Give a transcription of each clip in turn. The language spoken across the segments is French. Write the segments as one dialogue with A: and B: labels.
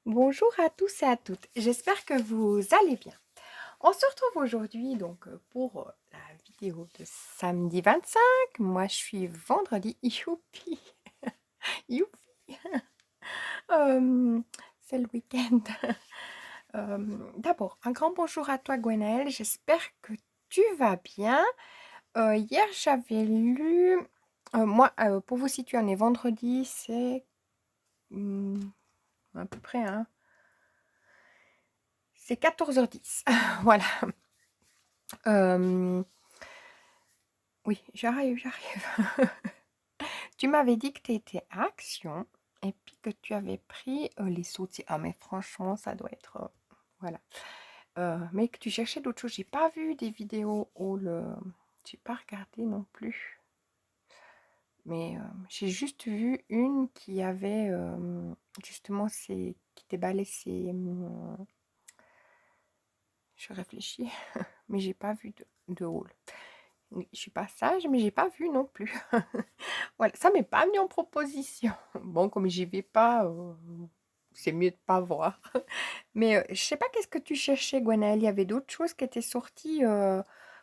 A: Bonjour à tous et à toutes, j'espère que vous allez bien. On se retrouve aujourd'hui pour la vidéo de samedi 25. Moi je suis vendredi, youpi, youpi, Euh, c'est le week-end. D'abord, un grand bonjour à toi Gwenaëlle, j'espère que tu vas bien. Hier j'avais lu, pour vous situer, on est vendredi, c'est à peu près, hein, c'est 14h10. Voilà. Euh, oui, j'arrive. Tu m'avais dit que tu étais à Action et puis que tu avais pris les soutiens. Ah, mais franchement, ça doit être. Voilà. Mais que tu cherchais d'autres choses. J'ai pas vu des vidéos où le. J'ai pas regardé non plus. Mais j'ai juste vu une qui avait justement qui déballait ses. Je réfléchis, mais j'ai pas vu de haul. Oui, je suis pas sage, mais j'ai pas vu non plus. Voilà, ça m'est pas mis en proposition. Bon, comme j'y vais pas, c'est mieux de pas voir. Mais je sais pas qu'est-ce que tu cherchais, Gwenaëlle. Il y avait d'autres choses qui étaient sorties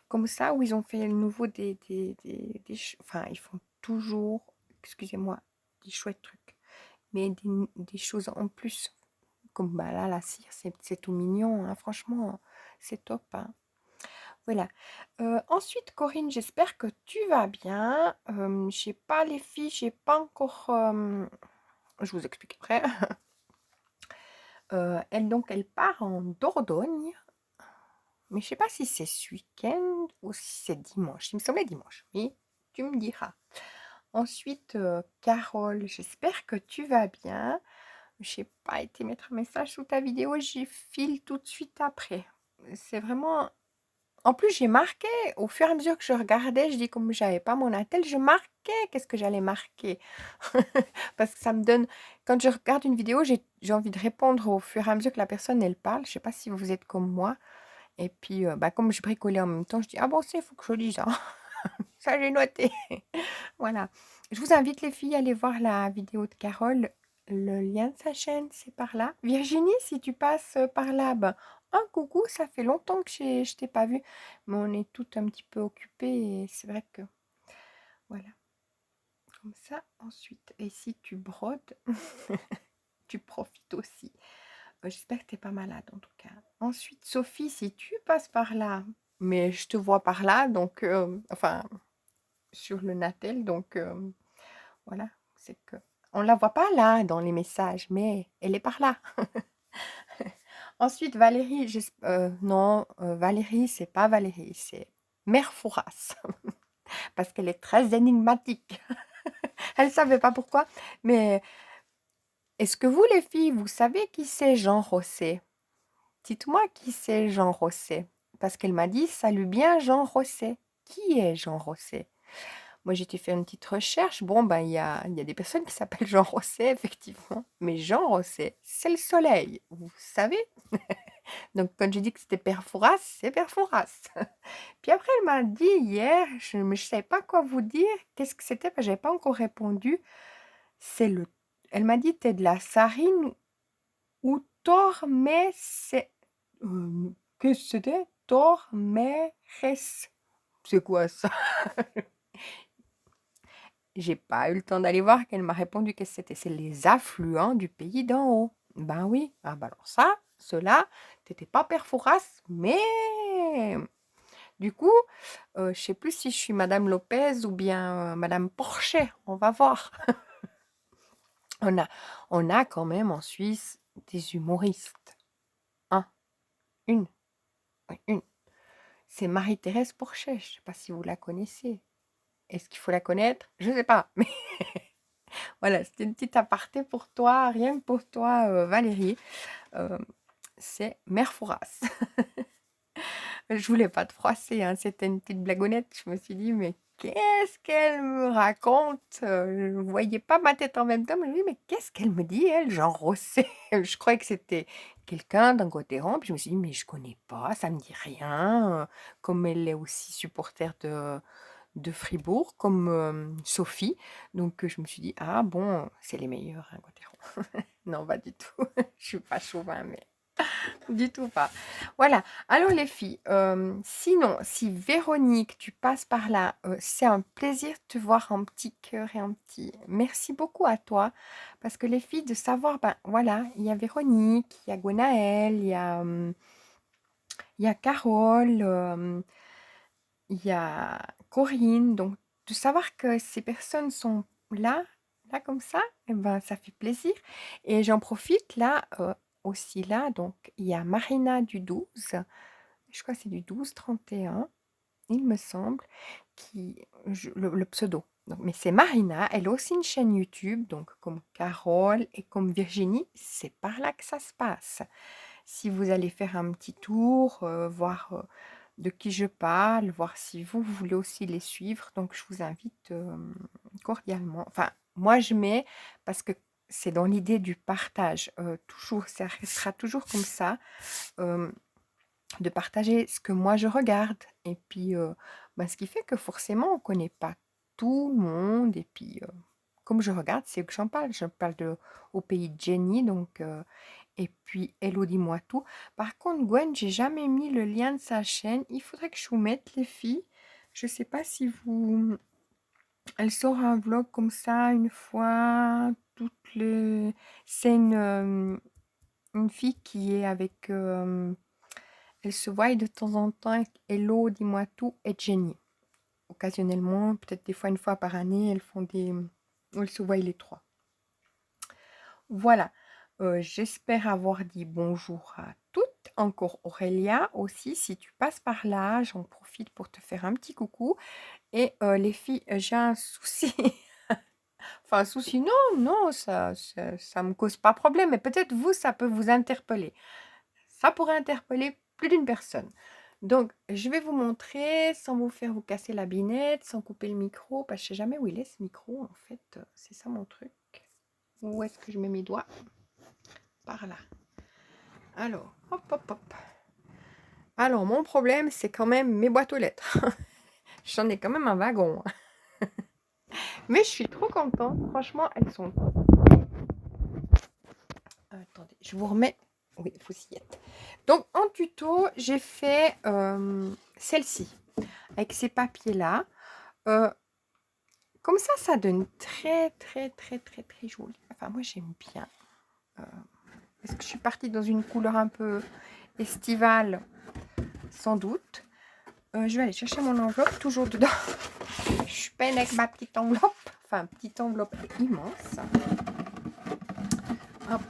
A: comme ça, où ils ont fait le nouveau enfin, ils font toujours, excusez-moi, des chouettes trucs, mais des choses en plus. Comme bah là, la cire, c'est tout mignon, hein, franchement, c'est top, hein. Voilà. Ensuite, Corinne, j'espère que tu vas bien. Je sais pas les filles, j'ai pas encore. Je vous explique après. Elle part en Dordogne, mais je sais pas si c'est ce week-end ou si c'est dimanche. Il me semblait dimanche, mais tu me diras. Ensuite, Carole, j'espère que tu vas bien. J'ai pas été mettre un message sous ta vidéo, j'y file tout de suite après. C'est vraiment. En plus, j'ai marqué, au fur et à mesure que je regardais, je dis comme j'avais pas mon attel, je marquais qu'est-ce que j'allais marquer. Parce que ça me donne, quand je regarde une vidéo, j'ai envie de répondre au fur et à mesure que la personne, elle parle. Je sais pas si vous êtes comme moi. Et puis, bah, comme je bricolais en même temps, je dis, ah bon, c'est, il faut que je dise, hein. Ça, j'ai noté. Voilà. Je vous invite, les filles, à aller voir la vidéo de Carole. Le lien de sa chaîne, c'est par là. Virginie, si tu passes par là, ben, un coucou, ça fait longtemps que je t'ai pas vu. Mais on est toutes un petit peu occupées et c'est vrai que, voilà, comme ça, ensuite. Et si tu brodes, tu profites aussi. J'espère que tu n'es pas malade, en tout cas. Ensuite, Sophie, si tu passes par là, mais je te vois par là, donc, enfin, sur le Natel, donc, voilà, c'est que on la voit pas là dans les messages, mais elle est par là. Ensuite, Valérie, non, Valérie, c'est pas Valérie, c'est Mère Fouras, parce qu'elle est très énigmatique. Elle savait pas pourquoi, mais est-ce que vous, les filles, vous savez qui c'est Jean Rosset? Dites-moi qui c'est Jean Rosset, parce qu'elle m'a dit salut bien Jean Rosset. Qui est Jean Rosset? Moi, j'ai été faire une petite recherche. Bon, ben, il y a des personnes qui s'appellent Jean Rosset, effectivement. Mais Jean Rosset, c'est le soleil, vous savez? Donc, quand j'ai dit que c'était Père Fouras, c'est Père Fouras. Puis après, elle m'a dit hier, je ne savais pas quoi vous dire. Qu'est-ce que c'était? Je n'avais pas encore répondu. C'est le... Elle m'a dit, t'es de la Sarine ou Tormes... Qu'est-ce que c'était? Tormeres. C'est quoi ça? J'ai pas eu le temps d'aller voir qu'elle m'a répondu que c'était. C'est les affluents du pays d'en haut. Ben oui. Ah ben alors ça, cela, t'étais pas Père Fouras, mais du coup, je sais plus si je suis Madame Lopez ou bien Madame Porchet. On va voir. On a, on a quand même en Suisse des humoristes. Un, une, oui, une. C'est Marie-Thérèse Porchet. Je sais pas si vous la connaissez. Est-ce qu'il faut la connaître? Je sais pas. Mais voilà, c'était une petite aparté pour toi, rien que pour toi, Valérie. C'est Mère Fouras. Je voulais pas te froisser, hein, c'était une petite blagounette. Je me suis dit, mais qu'est-ce qu'elle me raconte? Je ne voyais pas ma tête en même temps, mais je me dis, mais qu'est-ce qu'elle me dit, elle, Jean Rosset? Je croyais que c'était quelqu'un d'un côté rond, puis je me suis dit, mais je connais pas, ça me dit rien. Comme elle est aussi supporter de Fribourg, comme Sophie. Donc, je me suis dit, ah bon, c'est les meilleurs, hein, Gaudéron. Non, pas du tout. Je suis pas chauvin, mais du tout pas. Voilà. Alors les filles, sinon, si Véronique, tu passes par là, c'est un plaisir de te voir un petit cœur et un petit merci beaucoup à toi. Parce que les filles, de savoir, ben voilà, il y a Véronique, il y a Gwenaëlle, il y a Carole, il y a Corinne. Donc, de savoir que ces personnes sont là comme ça, eh ben, ça fait plaisir. Et j'en profite là, aussi là, donc il y a Marina du 12, je crois que c'est du 12-31, il me semble, le pseudo. Donc, mais c'est Marina, elle a aussi une chaîne YouTube, donc comme Carole et comme Virginie, c'est par là que ça se passe. Si vous allez faire un petit tour, voir de qui je parle, voir si vous voulez aussi les suivre, donc je vous invite cordialement. Enfin, moi je mets, parce que c'est dans l'idée du partage, toujours, ça restera toujours comme ça. De partager ce que moi je regarde. Et puis, ben, ce qui fait que forcément, on ne connaît pas tout le monde. Et puis, comme je regarde, c'est que j'en parle. Je parle au pays de Jenny. Donc, et puis, Hello, dis-moi tout. Par contre, Gwen, j'ai jamais mis le lien de sa chaîne. Il faudrait que je vous mette, les filles. Je sais pas si vous... Elle sort un vlog comme ça, une fois, toutes les... C'est une fille qui est avec... elles se voient de temps en temps avec Hello, dis-moi tout et Jenny. Occasionnellement, peut-être des fois une fois par année, elles font des... Elles se voient les trois. Voilà. J'espère avoir dit bonjour à toutes. Encore Aurélia aussi, si tu passes par là, j'en profite pour te faire un petit coucou. Et les filles, j'ai un souci. Enfin, un souci, non, ça me cause pas problème. Mais peut-être vous, ça peut vous interpeller. Ça pourrait interpeller plus d'une personne. Donc, je vais vous montrer sans vous faire vous casser la binette, sans couper le micro, parce que je sais jamais où il est ce micro, en fait. C'est ça mon truc. Où est-ce que je mets mes doigts? Par là. Alors, hop, hop, hop. Alors, mon problème, c'est quand même mes boîtes aux lettres. J'en ai quand même un wagon. Mais je suis trop contente. Franchement, elles sont... Attendez, je vous remets... Oui, faucillette. Donc, en tuto, j'ai fait celle-ci. Avec ces papiers-là. Comme ça donne très joli. Enfin, moi, j'aime bien. Parce que je suis partie dans une couleur un peu estivale, sans doute. Je vais aller chercher mon enveloppe, toujours dedans. Je peine avec ma petite enveloppe. Enfin, petite enveloppe immense. Hop.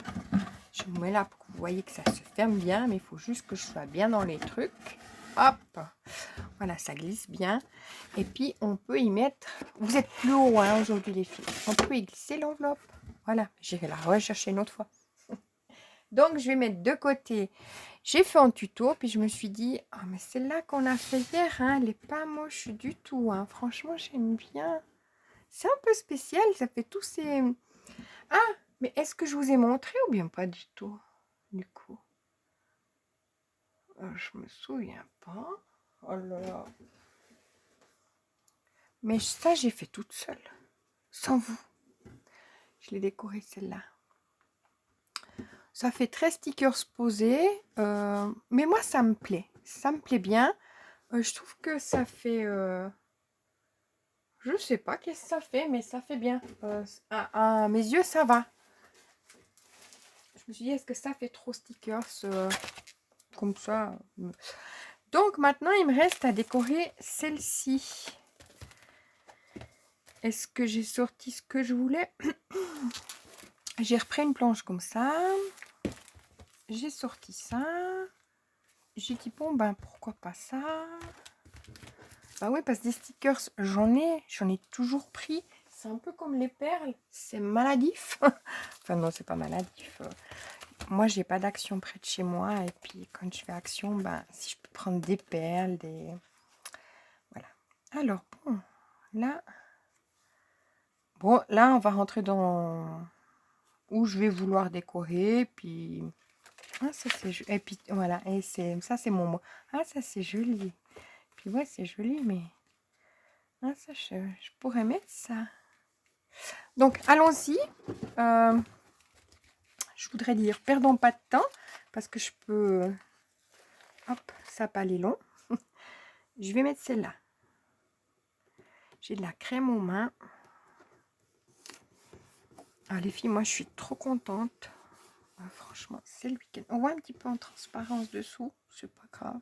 A: Je me mets là pour que vous voyez que ça se ferme bien. Mais il faut juste que je sois bien dans les trucs. Hop. Voilà, ça glisse bien. Et puis, on peut y mettre... Vous êtes plus haut hein, aujourd'hui, les filles. On peut y glisser l'enveloppe. Voilà, j'irai la rechercher une autre fois. Donc, je vais mettre de côté. J'ai fait en tuto, puis je me suis dit, ah, mais celle-là qu'on a fait hier, hein, elle n'est pas moche du tout. Hein. Franchement, j'aime bien. C'est un peu spécial, ça fait tous ces... Ah, mais est-ce que je vous ai montré ou bien pas du tout, du coup je me souviens pas. Oh là là. Mais ça, j'ai fait toute seule, sans vous. Je l'ai décorée, celle-là. Ça fait 13 stickers posés, mais moi, ça me plaît. Ça me plaît bien. Je trouve que ça fait... je sais pas qu'est-ce que ça fait, mais ça fait bien. À mes yeux, ça va. Je me suis dit, est-ce que ça fait trop stickers comme ça? Donc, maintenant, il me reste à décorer celle-ci. Est-ce que j'ai sorti ce que je voulais? J'ai repris une planche comme ça. J'ai sorti ça. J'ai dit, bon, ben, pourquoi pas ça? Bah oui, parce que des stickers, j'en ai toujours pris. C'est un peu comme les perles, c'est maladif. Enfin non, c'est pas maladif. Moi, j'ai pas d'action près de chez moi. Et puis, quand je fais action, ben, si je peux prendre des perles, des... Voilà. Alors, bon, là... Bon, là, on va rentrer dans... où je vais vouloir décorer. Puis... Ah, ça, c'est... Et puis, voilà. Et ça, c'est mon mot. Ah, ça, c'est joli. Puis, ouais, c'est joli, mais... Ah, ça, je pourrais mettre ça. Donc, allons-y. Je voudrais dire, perdons pas de temps, parce que je peux... Hop, ça n'a pas les longs. Je vais mettre celle-là. J'ai de la crème aux mains. Ah, les filles, moi, je suis trop contente. Ah, franchement, c'est le week-end. On voit un petit peu en transparence dessous. C'est pas grave.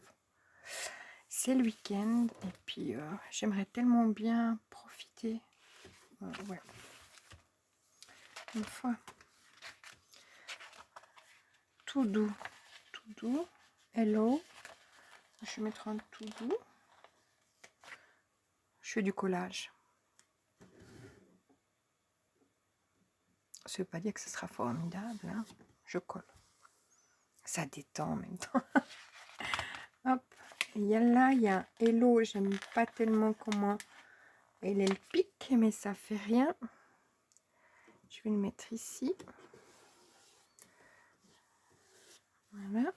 A: C'est le week-end. Et puis, j'aimerais tellement bien profiter. Ouais. Une fois. Tout doux. Tout doux. Hello. Je vais mettre un tout doux. Je fais du collage. Ça veut pas dire que ce sera formidable. Hein. Je colle. Ça détend en même temps. Hop. Il y a là, il y a un Hello. J'aime pas tellement comment elle pique, mais ça fait rien. Je vais le mettre ici. Voilà.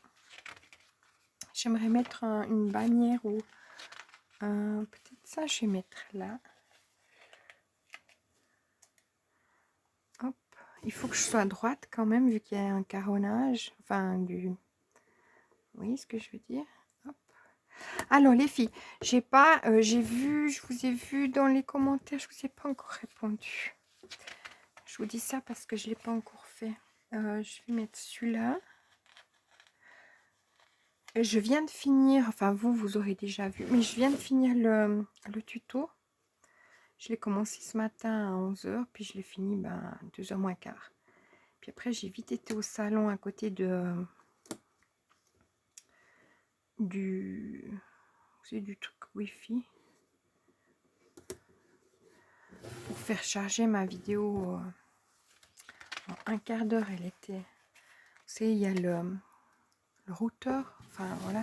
A: J'aimerais mettre une bannière ou peut-être ça, je vais mettre là. Hop. Il faut que je sois droite quand même, vu qu'il y a un carronnage. Enfin, du... Vous voyez ce que je veux dire? Hop. Alors, les filles, j'ai pas... j'ai vu, je vous ai vu dans les commentaires, je vous ai pas encore répondu. Je vous dis ça parce que je l'ai pas encore fait. Je vais mettre celui-là. Je viens de finir, enfin vous aurez déjà vu, mais je viens de finir le tuto. Je l'ai commencé ce matin à 11 h, puis je l'ai fini 2h moins quart. Puis après, j'ai vite été au salon à côté du truc Wi-Fi pour faire charger ma vidéo en un quart d'heure. Elle était... Vous savez, il y a le routeur, enfin voilà.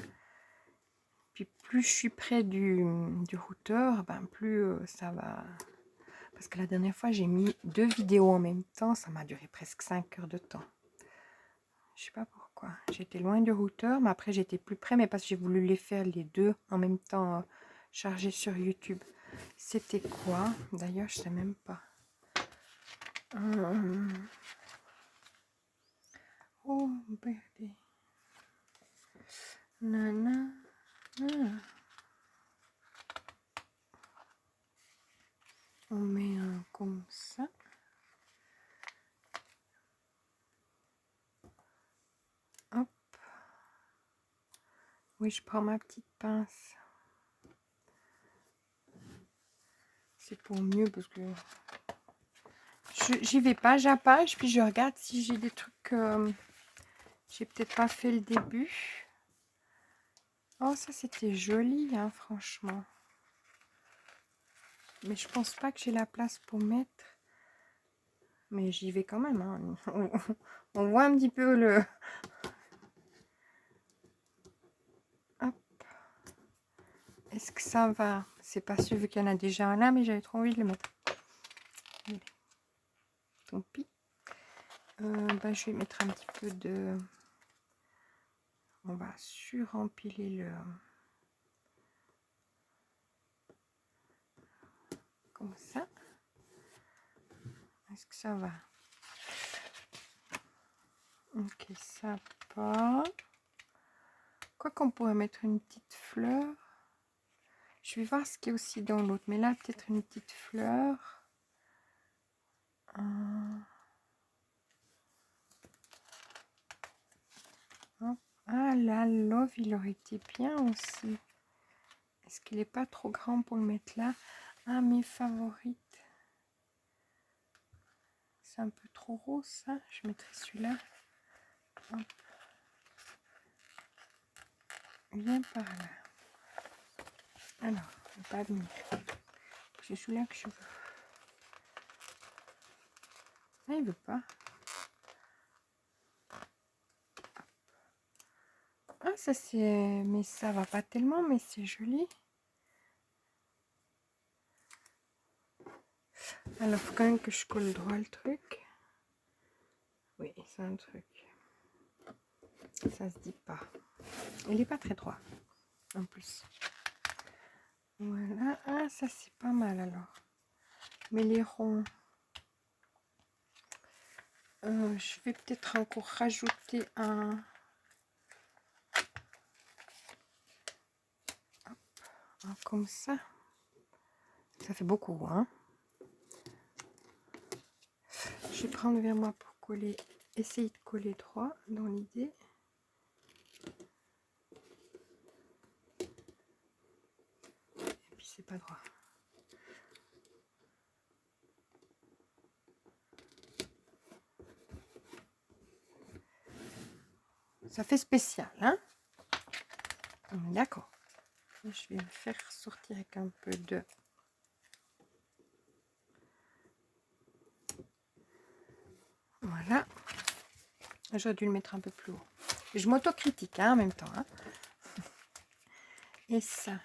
A: Puis plus je suis près du routeur, plus ça va... Parce que la dernière fois, j'ai mis 2 vidéos en même temps. Ça m'a duré presque 5 heures de temps. Je sais pas pourquoi. J'étais loin du routeur, mais après, j'étais plus près. Mais parce que j'ai voulu les faire les deux en même temps, chargés sur YouTube. C'était quoi? D'ailleurs, je sais même pas. Oh, bébé. Nana. On met un comme ça. Hop. Oui, je prends ma petite pince. C'est pour mieux parce que j'y vais pas, j'appage, puis je regarde si j'ai des trucs. J'ai peut-être pas fait le début. Oh, ça c'était joli, hein, franchement. Mais je pense pas que j'ai la place pour mettre. Mais j'y vais quand même. Hein. On voit un petit peu le... Hop. Est-ce que ça va? C'est pas sûr vu qu'il y en a déjà un là, mais j'avais trop envie de le mettre. Allez. Tant pis. Je vais mettre un petit peu de... On va surempiler le... Comme ça. Est-ce que ça va? Ok, ça pas. Quoi qu'on pourrait mettre une petite fleur. Je vais voir ce qu'il y a aussi dans l'autre. Mais là, peut-être une petite fleur. Ah là, love, il aurait été bien aussi. Est-ce qu'il n'est pas trop grand pour le mettre là? Ah, mes favorites. C'est un peu trop rose, ça. Je mettrai celui-là. Viens par là. Alors, il ne va pas venir. C'est celui-là que je veux. Ah, il veut pas. Ah, ça c'est... Mais ça va pas tellement, mais c'est joli. Alors, faut quand même que je colle droit le truc. Oui, c'est un truc. Ça se dit pas. Il est pas très droit, en plus. Voilà. Ah, ça c'est pas mal alors. Mais les ronds, je vais peut-être encore rajouter un comme ça. Ça fait beaucoup, hein. Je vais prendre vers moi pour coller, essayer de coller droit dans l'idée. Et puis c'est pas droit. Ça fait spécial, hein. D'accord. Je vais le faire sortir avec un peu de... Voilà. J'aurais dû le mettre un peu plus haut. Je m'autocritique, hein, en même temps, hein. Et ça.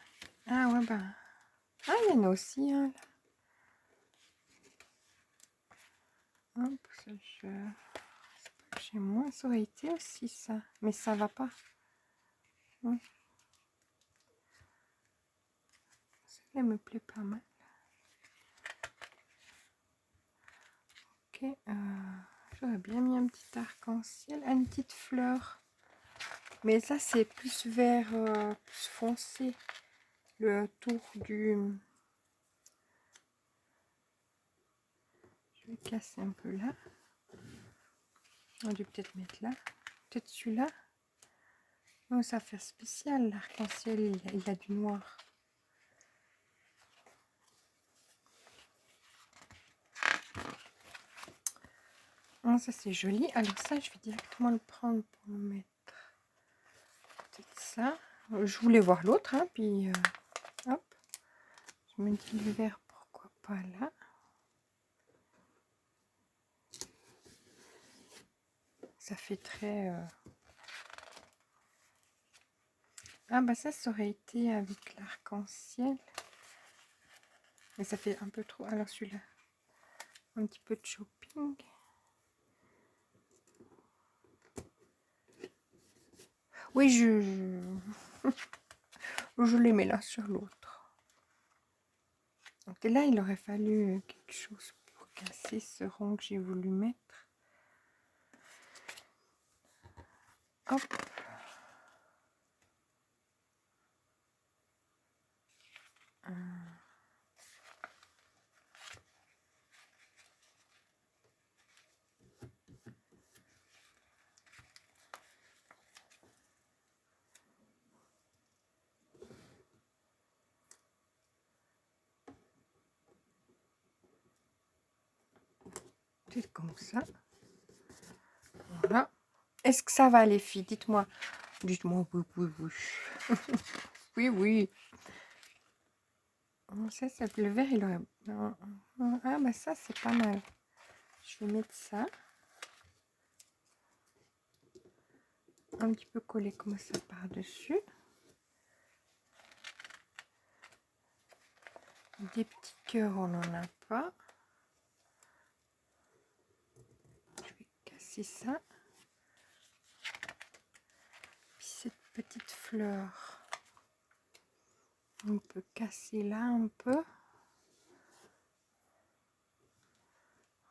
A: Ah ouais, bah... Ah, il y en a aussi, hein, là. Hop, ça, chez moi, ça aurait été aussi, ça. Mais ça va pas. Celle-là me plaît pas mal. Ok, j'aurais bien mis un petit arc-en-ciel, une petite fleur. Mais ça, c'est plus vert, plus foncé. Le tour du... Je vais casser un peu là. On va peut-être mettre là. Peut-être celui-là. Oh, ça fait spécial, l'arc-en-ciel, il a du noir. Oh, ça c'est joli. Alors ça, je vais directement le prendre pour le mettre. Peut-être ça. Je voulais voir l'autre, hein, puis hop. Je me dis le vert, pourquoi pas là. Ça fait très... Ah bah ça aurait été avec l'arc-en-ciel. Mais ça fait un peu trop. Alors celui-là, un petit peu de shopping. Oui, je les mets là sur l'autre. Donc là, il aurait fallu quelque chose pour casser ce rond que j'ai voulu mettre. Hop. Peut-être comme ça. Voilà. Est-ce que ça va les filles? Dites-moi. Dites-moi oui, oui, oui. Oui, oui. Ça, le vert, il aurait... Ah, bah ça, c'est pas mal. Je vais mettre ça. Un petit peu collé comme ça par-dessus. Des petits cœurs, on n'en a pas. Je vais casser ça. Puis cette petite fleur, on peut casser là un peu.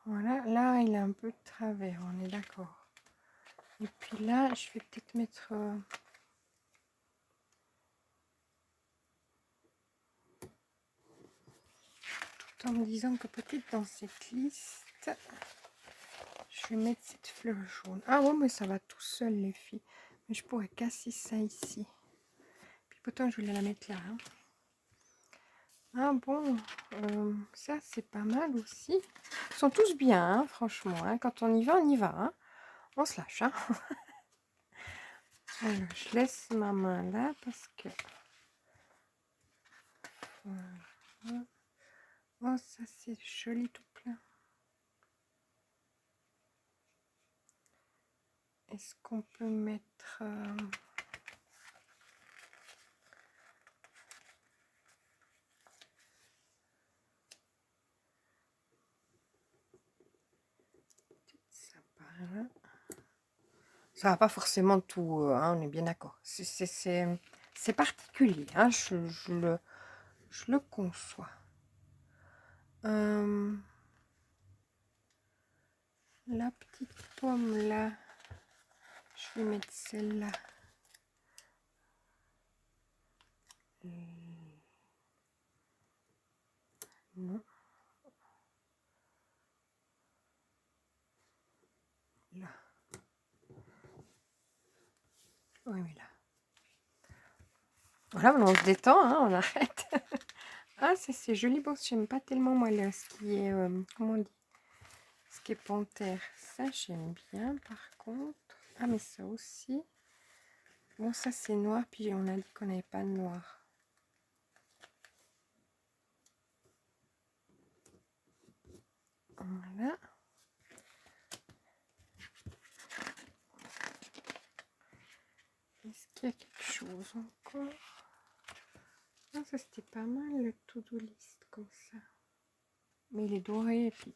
A: Voilà, là il a un peu de travers, on est d'accord. Et puis là, je vais peut-être mettre... tout en me disant que peut-être dans cette liste, je vais mettre cette fleur jaune. Ah ouais, mais ça va tout seul les filles. Mais je pourrais casser ça ici. Puis pourtant, je voulais la mettre là. Hein. Ah bon, ça c'est pas mal aussi. Ils sont tous bien, hein, franchement. Hein. Quand on y va, on y va. Hein. On se lâche. Hein. Alors, je laisse ma main là parce que... Voilà. Oh, ça c'est joli tout plein. Est-ce qu'on peut mettre... ça par là. Ça va pas forcément tout... hein, on est bien d'accord. C'est particulier. Hein, Je le conçois. La petite pomme là, je vais mettre celle-là. Non. Là. Oui, mais là. Voilà, on se détend, hein, on arrête. Ah, c'est joli. Bon, j'aime pas tellement, moi, là, ce qui est... comment on dit? Ce qui est panthère. Ça, j'aime bien, par contre. Ah, mais ça aussi. Bon, ça, c'est noir. Puis, on a dit qu'on n'avait pas de noir. Voilà. Est-ce qu'il y a quelque chose encore? Ah, ça, c'était pas mal, le to-do list, comme ça. Mais il est doré, et puis...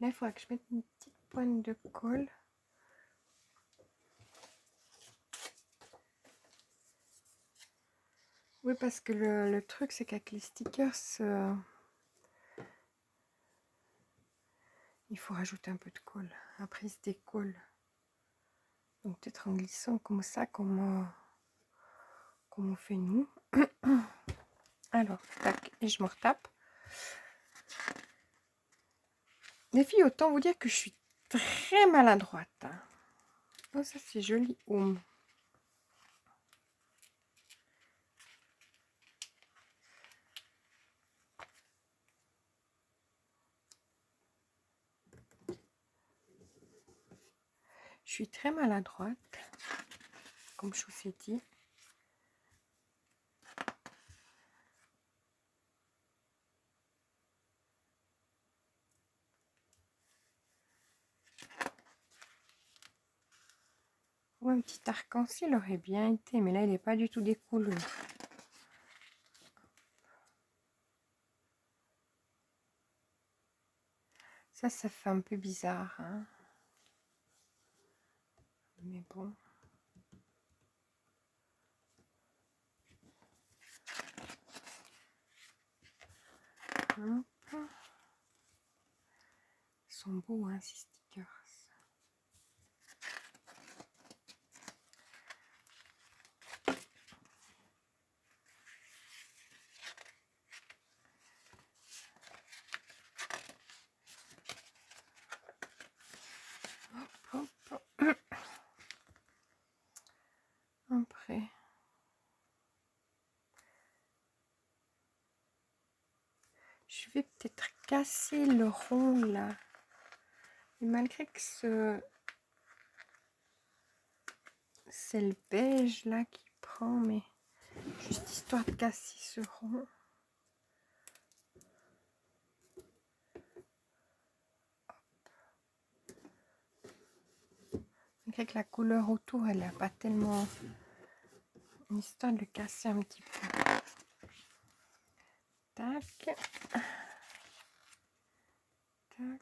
A: Là, il faudra que je mette une petite pointe de colle. Oui, parce que le truc, c'est qu'avec les stickers, il faut rajouter un peu de colle. Après, il se décolle. Donc, peut-être en glissant comme ça, comme on fait nous. Alors, tac, et je me retape. Les filles, autant vous dire que je suis très maladroite. Hein. Oh, ça, c'est joli. Home. Je suis très maladroite, comme je vous ai dit. Ouais, un petit arc-en-ciel aurait bien été, mais là, il n'est pas du tout découlé. Ça fait un peu bizarre. Hein. Mais bon. Hop. Ils sont beaux, hein, ces stickers. Hop, hop. Après. Je vais peut-être casser le rond là. Et malgré que c'est le beige là qui prend, mais juste histoire de casser ce rond. Malgré que la couleur autour, elle n'a pas tellement... Une histoire de le casser un petit peu. Tac. Tac.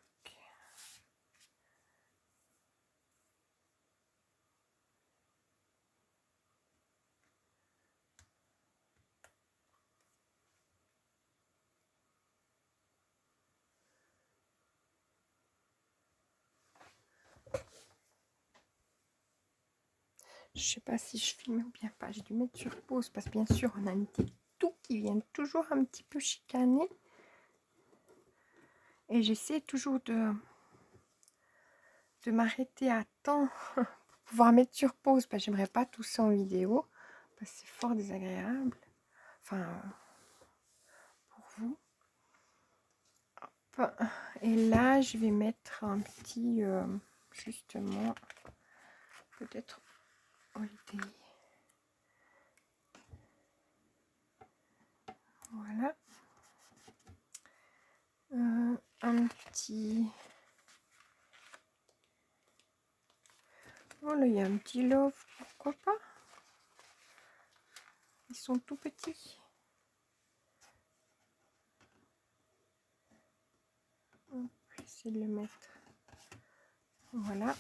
A: Je sais pas si je filme ou bien pas. J'ai dû mettre sur pause parce que bien sûr, on a une petite toux qui vient toujours un petit peu chicaner. Et j'essaie toujours de m'arrêter à temps pour pouvoir mettre sur pause. Parce que j'aimerais pas tout ça en vidéo. Parce que c'est fort désagréable. Enfin, pour vous. Hop. Et là, je vais mettre un petit, justement, peut-être holiday. Voilà. Un petit... Oh là, il y a un petit love, pourquoi pas? Ils sont tout petits. Je vais essayer de le mettre. Voilà.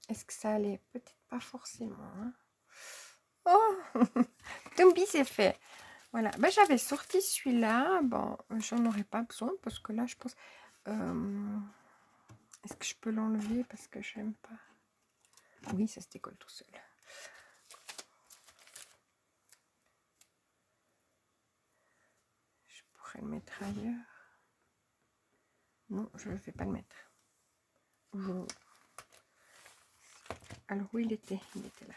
A: Est-ce que ça allait? Peut-être pas forcément. Hein. Oh Tombi, c'est fait. Voilà, ben, j'avais sorti celui-là. Bon, j'en aurais pas besoin parce que là, je pense... est-ce que je peux l'enlever parce que j'aime pas? Oui, ça se décolle tout seul. Je pourrais le mettre ailleurs. Non, je ne vais pas le mettre. Alors, où il était? Il était là.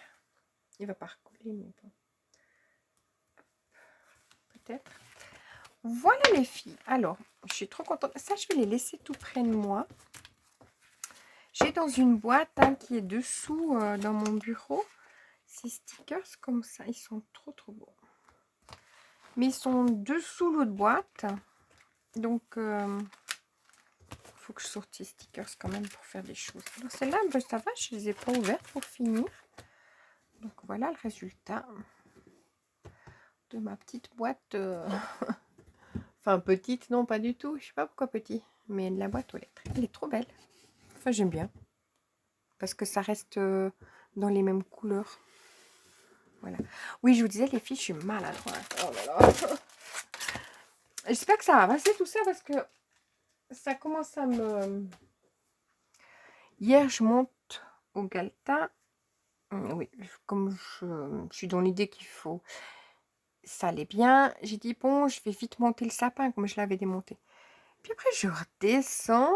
A: Il va pas recoller, mais bon. Peut-être. Voilà les filles. Alors, je suis trop contente. Ça, je vais les laisser tout près de moi. J'ai dans une boîte hein, qui est dessous dans mon bureau. Ces stickers comme ça, ils sont trop beaux. Mais ils sont dessous l'autre boîte. Donc, faut que je sorte ces stickers quand même pour faire des choses. Alors celles-là, ben, ça va, je les ai pas ouvertes pour finir. Donc voilà le résultat de ma petite boîte. Enfin petite, non pas du tout. Je sais pas pourquoi petit. Mais la boîte aux lettres. Elle est trop belle. Enfin j'aime bien. Parce que ça reste dans les mêmes couleurs. Voilà. Oui, je vous disais les filles, je suis maladroite. Oh là là. J'espère que ça va passer tout ça parce que ça commence à me... Hier, je monte au Galta. Oui, comme je suis dans l'idée qu'il faut... Ça allait bien. J'ai dit, bon, je vais vite monter le sapin comme je l'avais démonté. Puis après, je redescends.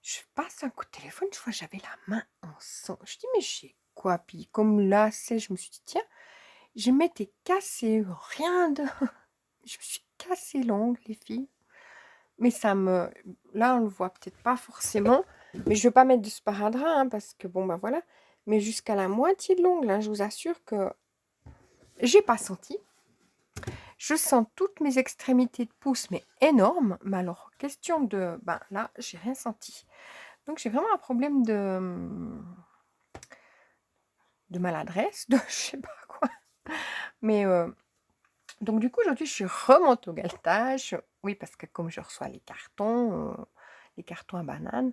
A: Je passe un coup de téléphone. Je vois j'avais la main en sang. Je dis, mais j'ai quoi? Puis comme là, c'est, je me suis dit, tiens, je m'étais cassé. Rien de... Je me suis cassé l'ongle, les filles. Mais ça me... Là, on le voit peut-être pas forcément. Mais je ne veux pas mettre de sparadrap, hein, parce que, bon, ben voilà. Mais jusqu'à la moitié de l'ongle, hein, je vous assure que j'ai pas senti. Je sens toutes mes extrémités de pouce, mais énormes. Mais alors, question de... Ben là, j'ai rien senti. Donc, j'ai vraiment un problème de maladresse, de je sais pas quoi. Mais... donc, du coup, aujourd'hui, je suis remontée au galetage. Oui, parce que comme je reçois les cartons à bananes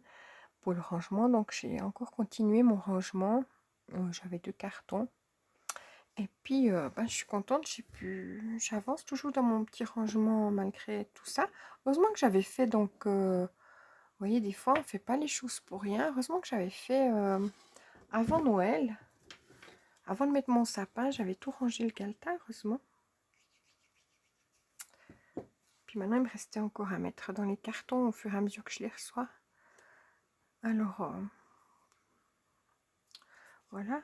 A: pour le rangement, donc j'ai encore continué mon rangement. J'avais 2 cartons. Et puis, ben, je suis contente, j'avance toujours dans mon petit rangement malgré tout ça. Heureusement que j'avais fait, donc, vous voyez, des fois, on ne fait pas les choses pour rien. Heureusement que j'avais fait avant Noël. Avant de mettre mon sapin, j'avais tout rangé le Galta, heureusement. Puis maintenant, il me restait encore à mettre dans les cartons au fur et à mesure que je les reçois. Alors, voilà.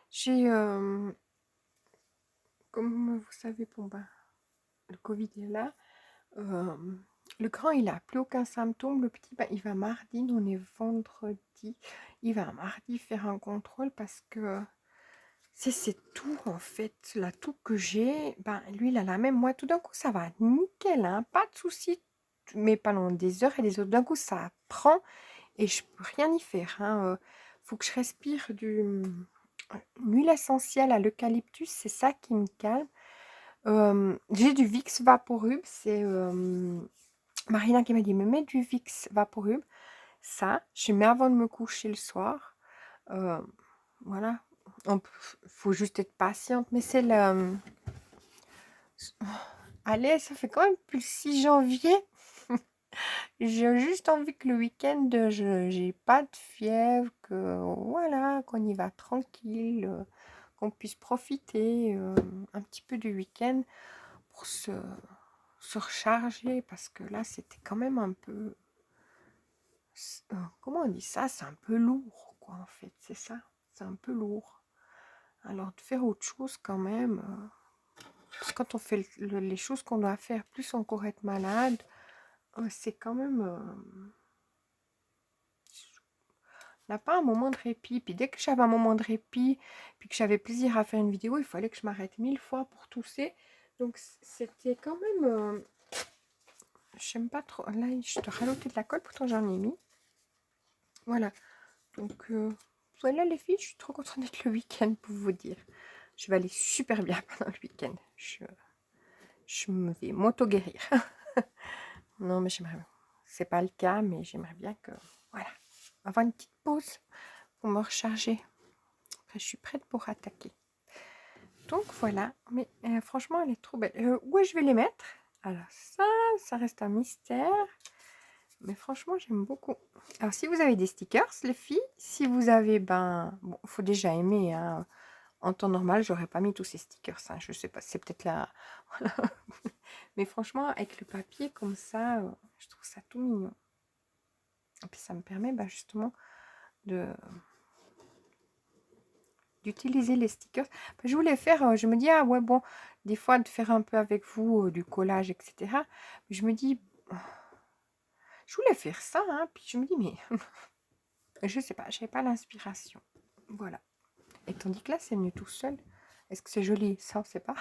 A: J'ai, comme vous savez, bon ben, le Covid est là. Le grand, il n'a plus aucun symptôme. Le petit, ben, il va mardi. Nous, on est vendredi. Il va mardi faire un contrôle parce que c'est tout, en fait. La toux que j'ai, ben, lui, il a la même. Moi, tout d'un coup, ça va nickel. Hein, pas de souci. Mais pendant des heures et des heures, d'un coup, ça prend et je peux rien y faire. Hein. Faut que je respire une huile essentielle à l'eucalyptus. C'est ça qui me calme. J'ai du Vicks Vaporub. C'est... Marina qui m'a dit, mais mets du Vicks Vaporub. Ça, je mets avant de me coucher le soir. Voilà. Il faut juste être patiente. Mais c'est le... Allez, ça fait quand même plus le 6 janvier. J'ai juste envie que le week-end, j'ai pas de fièvre, que voilà, qu'on y va tranquille, qu'on puisse profiter un petit peu du week-end pour se recharger. Parce que là, c'était quand même un peu... comment on dit ça? C'est un peu lourd, quoi, en fait, c'est ça. C'est un peu lourd. Alors, de faire autre chose quand même. Parce que quand on fait les choses qu'on doit faire, plus on court être malade, c'est quand même... on n'a pas un moment de répit. Puis dès que j'avais un moment de répit, puis que j'avais plaisir à faire une vidéo, il fallait que je m'arrête 1000 fois pour tousser. Donc, c'était quand même... j'aime pas trop. Là, je te rajouter de la colle, pourtant j'en ai mis. Voilà. Donc... voilà les filles, je suis trop contente d'être le week-end pour vous dire. Je vais aller super bien pendant le week-end. Je me vais m'auto-guérir. Non, mais j'aimerais... C'est pas le cas, mais j'aimerais bien que... Voilà. Avoir une petite pause pour me recharger. Après, je suis prête pour attaquer. Donc voilà, mais franchement, elle est trop belle. Où je vais les mettre? Alors ça reste un mystère. Mais franchement, j'aime beaucoup. Alors, si vous avez des stickers, les filles, si vous avez, ben, bon, faut déjà aimer, hein. En temps normal, j'aurais pas mis tous ces stickers, hein. Je sais pas, c'est peut-être là. Mais franchement, avec le papier comme ça, je trouve ça tout mignon. Et puis ça me permet, ben, justement, de d'utiliser les stickers. Ben, je voulais faire, je me dis, ah ouais, bon, des fois, de faire un peu avec vous du collage, etc. Mais je me dis, je voulais faire ça, hein, puis je me dis, mais je sais pas, j'avais pas l'inspiration. Voilà. Et tandis que là, c'est venu tout seul. Est-ce que c'est joli? Ça, on sait pas.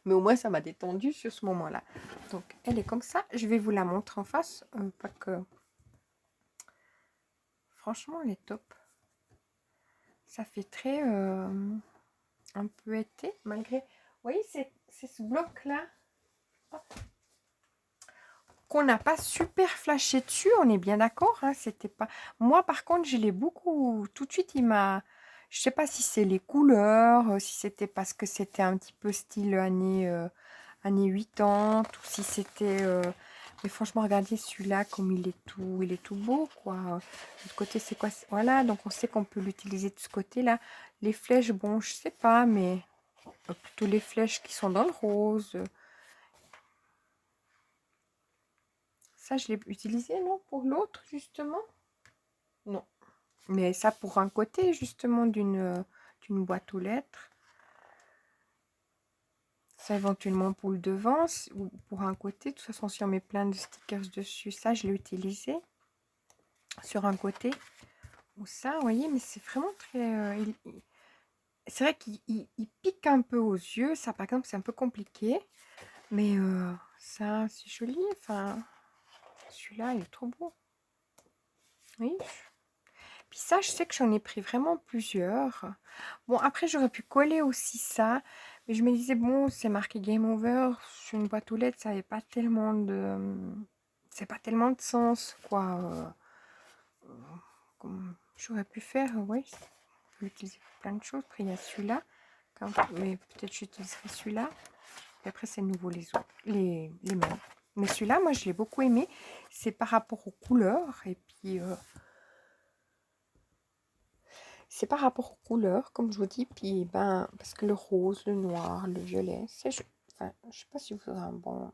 A: Mais au moins, ça m'a détendu sur ce moment-là. Donc, elle est comme ça. Je vais vous la montrer en face. Pas que... Franchement, elle est top. Ça fait très... un peu été, malgré... Vous voyez, c'est ce bloc-là qu'on n'a pas super flashé dessus. On est bien d'accord, hein, c'était pas... Moi, par contre, je l'ai beaucoup... Tout de suite, il m'a... Je sais pas si c'est les couleurs, si c'était parce que c'était un petit peu style années 80, ou si c'était... Mais franchement, regardez celui-là, comme il est tout beau, quoi. De l'autre côté, c'est quoi? Voilà, donc on sait qu'on peut l'utiliser de ce côté-là. Les flèches, bon, je sais pas, mais plutôt les flèches qui sont dans le rose. Ça, je l'ai utilisé, non? Pour l'autre, justement? Non. Mais ça, pour un côté, justement, d'une boîte aux lettres. Ça, éventuellement, pour le devant, ou pour un côté. De toute façon, si on met plein de stickers dessus, ça, je l'ai utilisé. Sur un côté. Ou ça, vous voyez, mais c'est vraiment très... c'est vrai qu'il pique un peu aux yeux. Ça, par exemple, c'est un peu compliqué. Mais ça, c'est joli. Enfin, celui-là, il est trop beau. Oui. Puis ça, je sais que j'en ai pris vraiment plusieurs. Bon, après, j'aurais pu coller aussi ça. Mais je me disais, bon, c'est marqué Game Over. Sur une boîte aux lettres, ça n'avait pas tellement de... C'est pas tellement de sens, quoi. Comme j'aurais pu faire, oui. Je peux l'utiliser pour plein de choses. Après, il y a celui-là. Mais peut-être j'utiliserai celui-là. Et après, c'est nouveau les autres. Les mêmes. Mais celui-là, moi, je l'ai beaucoup aimé. C'est par rapport aux couleurs. Et puis... c'est par rapport aux couleurs, comme je vous dis, puis ben, parce que le rose, le noir, le violet, c'est... Enfin, je sais pas si vous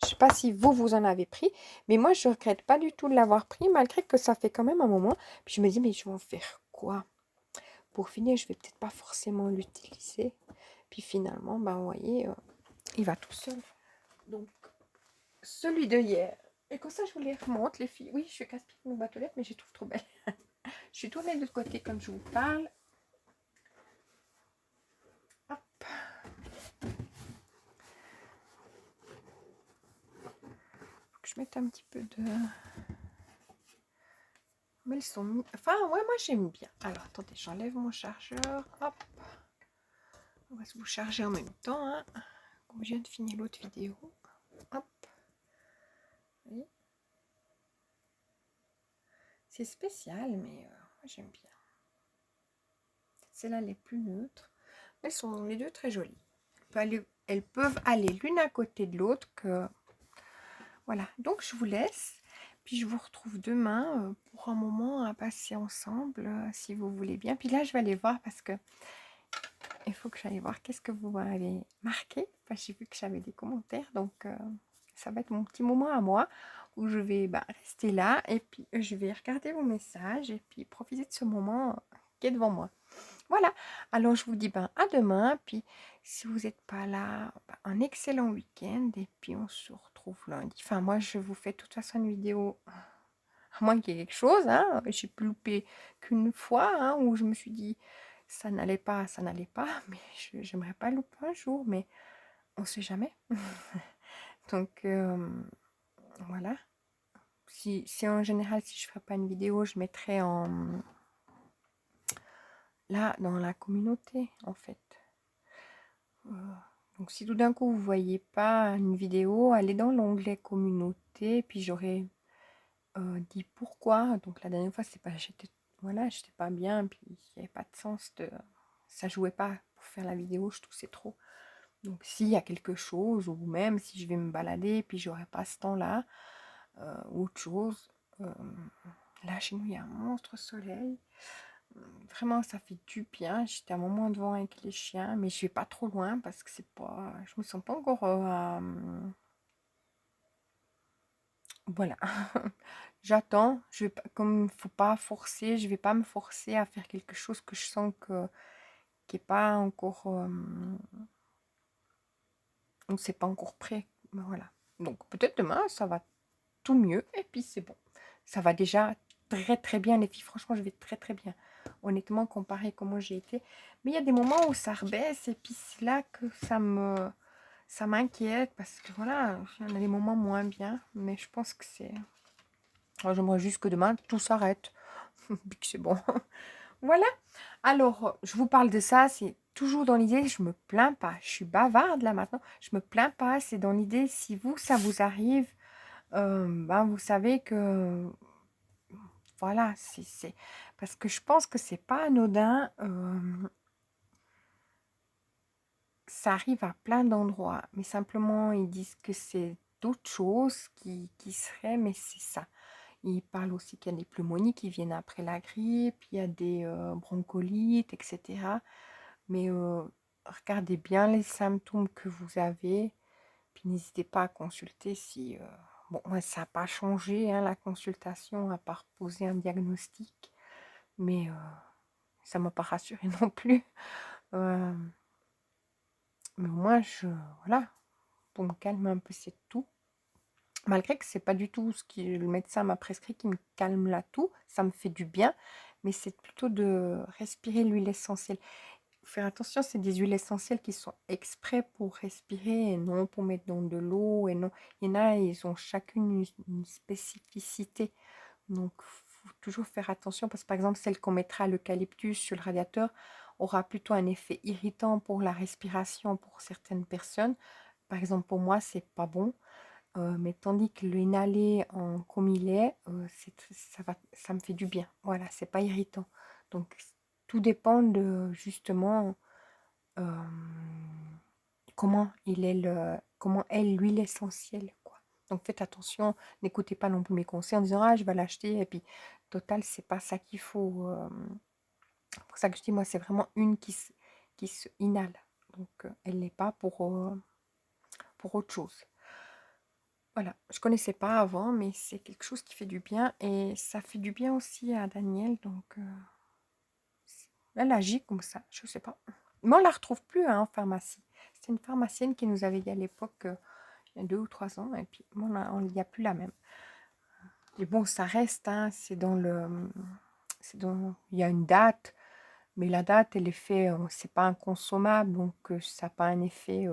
A: je sais pas si vous en avez pris, mais moi, je regrette pas du tout de l'avoir pris, malgré que ça fait quand même un moment. Puis je me dis, mais je vais en faire quoi? Pour finir, je vais peut-être pas forcément l'utiliser. Puis finalement, ben, vous voyez, il va tout seul. Donc, celui de hier. Et comme ça, je vous les remonte, les filles. Oui, je suis casse-pied de mes boîtes aux lettres, mais je les trouve trop belles. Je suis tournée de l'autre côté comme je vous parle. Hop. Faut que je mette un petit peu de... Mais elles sont mis... Enfin, ouais, moi j'aime bien. Alors, attendez, j'enlève mon chargeur. Hop. On va se vous charger en même temps. Hein. Comme je viens de finir l'autre vidéo. Hop. Oui. C'est spécial, mais moi j'aime bien. Celles-là les plus neutres. Elles sont les deux très jolies. Elles peuvent aller l'une à côté de l'autre. Voilà, donc je vous laisse. Puis je vous retrouve demain pour un moment à passer ensemble, si vous voulez bien. Puis là, je vais aller voir parce que il faut que j'aille voir qu'est-ce que vous m'avez marqué. Enfin, j'ai vu que j'avais des commentaires, donc ça va être mon petit moment à moi où je vais rester là et puis je vais regarder vos messages et puis profiter de ce moment qui est devant moi. Voilà, alors je vous dis à demain, puis si vous n'êtes pas là, un excellent week-end et puis on se retrouve lundi. Enfin, moi je vous fais de toute façon une vidéo, à moins qu'il y ait quelque chose, hein. J'ai pu louper qu'une fois, hein, où je me suis dit ça n'allait pas, mais j'aimerais pas louper un jour, mais on sait jamais. Donc voilà. Si en général, si je ne ferais pas une vidéo, je mettrais là dans la communauté en fait. Donc si tout d'un coup vous voyez pas une vidéo, allez dans l'onglet communauté, puis j'aurais dit pourquoi. Donc la dernière fois c'est pas j'étais pas bien, puis il n'y avait pas de sens de ça jouait pas pour faire la vidéo, je trouve que c'est trop. Donc s'il y a quelque chose, ou même si je vais me balader, puis j'aurai pas ce temps-là, ou autre chose, là chez nous il y a un monstre soleil. Vraiment, ça fait du bien. J'étais un moment devant avec les chiens, mais je vais pas trop loin parce que c'est pas, je me sens pas encore voilà. J'attends. Je vais pas, comme faut pas forcer, je vais pas me forcer à faire quelque chose que je sens que qui est pas encore, c'est pas encore prêt. Ben voilà. Donc peut-être demain ça va tout mieux et puis c'est bon. Ça va déjà très très bien les filles. Franchement, je vais très très bien. Honnêtement, comparé à comment j'ai été. Mais il y a des moments où ça rebaisse et puis c'est là que ça m'inquiète parce que voilà, il y en a des moments moins bien. Mais je pense que c'est... Alors, j'aimerais juste que demain tout s'arrête. Puis que c'est bon. Voilà. Alors, je vous parle de ça, c'est toujours dans l'idée, je me plains pas. Je suis bavarde là maintenant. Je me plains pas, c'est dans l'idée, si vous, ça vous arrive, ben, vous savez que voilà, c'est parce que je pense que c'est pas anodin. Ça arrive à plein d'endroits, mais simplement ils disent que c'est d'autres choses qui seraient, mais c'est ça. Ils parlent aussi qu'il y a des pneumonies qui viennent après la grippe, il y a des broncholites, etc. Mais regardez bien les symptômes que vous avez, puis n'hésitez pas à consulter si... bon, moi, ça n'a pas changé, hein, la consultation, à part poser un diagnostic, mais ça ne m'a pas rassurée non plus. Euh, mais moi, voilà, pour me calmer un peu, c'est tout. Malgré que c'est pas du tout ce que le médecin m'a prescrit qui me calme la toux, ça me fait du bien, mais c'est plutôt de respirer l'huile essentielle. Faire attention, c'est des huiles essentielles qui sont exprès pour respirer et non pour mettre dans de l'eau. Et non, il y en a, ils ont chacune une spécificité. Donc, faut toujours faire attention parce que par exemple, celle qu'on mettra à l'eucalyptus sur le radiateur aura plutôt un effet irritant pour la respiration pour certaines personnes. Par exemple, pour moi, c'est pas bon. Mais tandis que l'inhaler en comme il est, ça me fait du bien. Voilà, c'est pas irritant. Donc, tout dépend de justement comment est l'huile essentielle, quoi. Donc faites attention, n'écoutez pas non plus mes conseils en disant ah je vais l'acheter et puis total c'est pas ça qu'il faut. C'est pour ça que je dis moi c'est vraiment une qui se inhale. Donc elle n'est pas pour autre chose. Voilà, je connaissais pas avant, mais c'est quelque chose qui fait du bien et ça fait du bien aussi à Daniel. Donc elle agit comme ça, je sais pas. Mais on la retrouve plus hein, en pharmacie. C'était une pharmacienne qui nous avait dit à l'époque, il y a 2 ou 3 ans, et puis bon, il n'y a plus la même. Et bon, ça reste, hein, il y a une date, mais la date, elle est faite, c'est pas inconsommable, donc ça n'a pas un effet,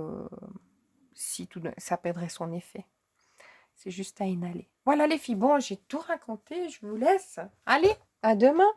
A: si ça perdrait son effet. C'est juste à inhaler. Voilà les filles, bon, j'ai tout raconté, je vous laisse. Allez, à demain.